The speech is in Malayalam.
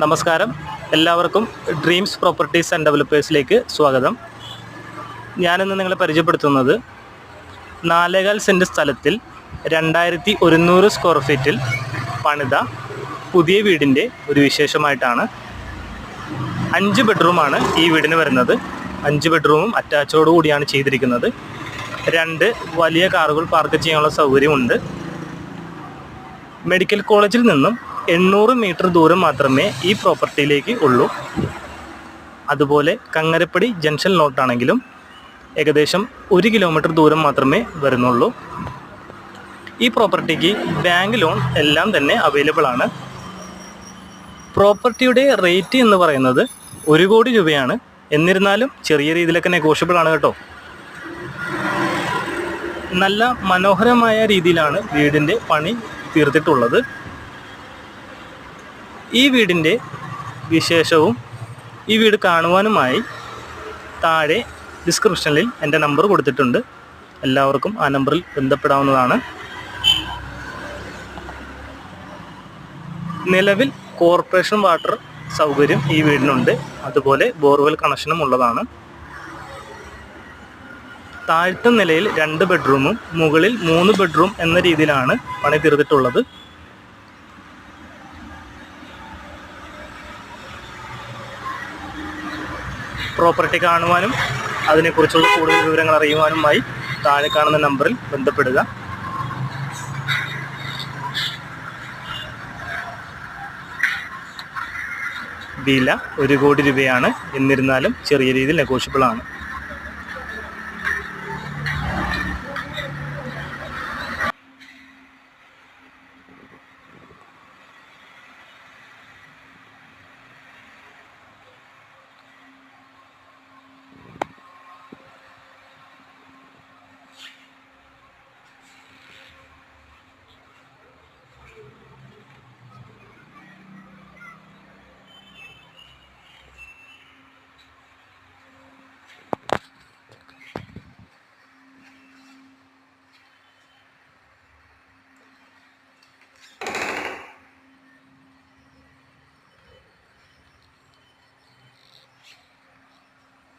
നമസ്കാരം, എല്ലാവർക്കും ഡ്രീംസ് പ്രോപ്പർട്ടീസ് ആൻഡ് ഡെവലപ്പേഴ്സിലേക്ക് സ്വാഗതം. ഞാനിന്ന് നിങ്ങളെ പരിചയപ്പെടുത്തുന്നത് 4.25 സെൻറ്റ് സ്ഥലത്തിൽ 2100 സ്ക്വയർ ഫീറ്റിൽ പണിത പുതിയ വീടിൻ്റെ ഒരു വിശേഷമായിട്ടാണ്. 5 ബെഡ്റൂമാണ് ഈ വീടിന് വരുന്നത്. 5 ബെഡ്റൂമും അറ്റാച്ചോട് കൂടിയാണ് ചെയ്തിരിക്കുന്നത്. 2 വലിയ കാറുകൾ പാർക്ക് ചെയ്യാനുള്ള സൗകര്യമുണ്ട്. മെഡിക്കൽ കോളേജിൽ നിന്നും 800 മീറ്റർ ദൂരം മാത്രമേ ഈ പ്രോപ്പർട്ടിയിലേക്ക് ഉള്ളൂ. അതുപോലെ കങ്ങരപ്പടി ജംഗ്ഷൻ ലോട്ടാണെങ്കിലും ഏകദേശം 1 കിലോമീറ്റർ ദൂരം മാത്രമേ വരുന്നുള്ളൂ. ഈ പ്രോപ്പർട്ടിക്ക് ബാങ്ക് ലോൺ എല്ലാം തന്നെ അവൈലബിൾ ആണ്. പ്രോപ്പർട്ടിയുടെ റേറ്റ് എന്ന് പറയുന്നത് 1 കോടി രൂപയാണ്. എന്നിരുന്നാലും ചെറിയ രീതിയിലൊക്കെ നെഗോഷ്യബിൾ ആണ് കേട്ടോ. നല്ല മനോഹരമായ രീതിയിലാണ് വീടിൻ്റെ പണി തീർത്തിട്ടുള്ളത്. ഈ വീടിൻ്റെ വിശേഷവും ഈ വീട് കാണുവാനുമായി താഴെ ഡിസ്ക്രിപ്ഷനിൽ എൻ്റെ നമ്പർ കൊടുത്തിട്ടുണ്ട്. എല്ലാവർക്കും ആ നമ്പറിൽ ബന്ധപ്പെടാവുന്നതാണ്. നിലവിൽ കോർപ്പറേഷൻ വാട്ടർ സൗകര്യം ഈ വീടിനുണ്ട്. അതുപോലെ ബോർവെൽ കണക്ഷനും ഉള്ളതാണ്. താഴത്തെ നിലയിൽ 2 ബെഡ്റൂമും മുകളിൽ 3 ബെഡ്റൂം എന്ന രീതിയിലാണ് പണി തീർത്തിട്ടുള്ളത്. പ്രോപ്പർട്ടി കാണുവാനും അതിനെക്കുറിച്ചുള്ള കൂടുതൽ വിവരങ്ങൾ അറിയുവാനുമായി താഴെ കാണുന്ന നമ്പറിൽ ബന്ധപ്പെടുക. വില 1 കോടി രൂപയാണ്. എന്നിരുന്നാലും ചെറിയ രീതിയിൽ നെഗോഷ്യബിൾ ആണ്.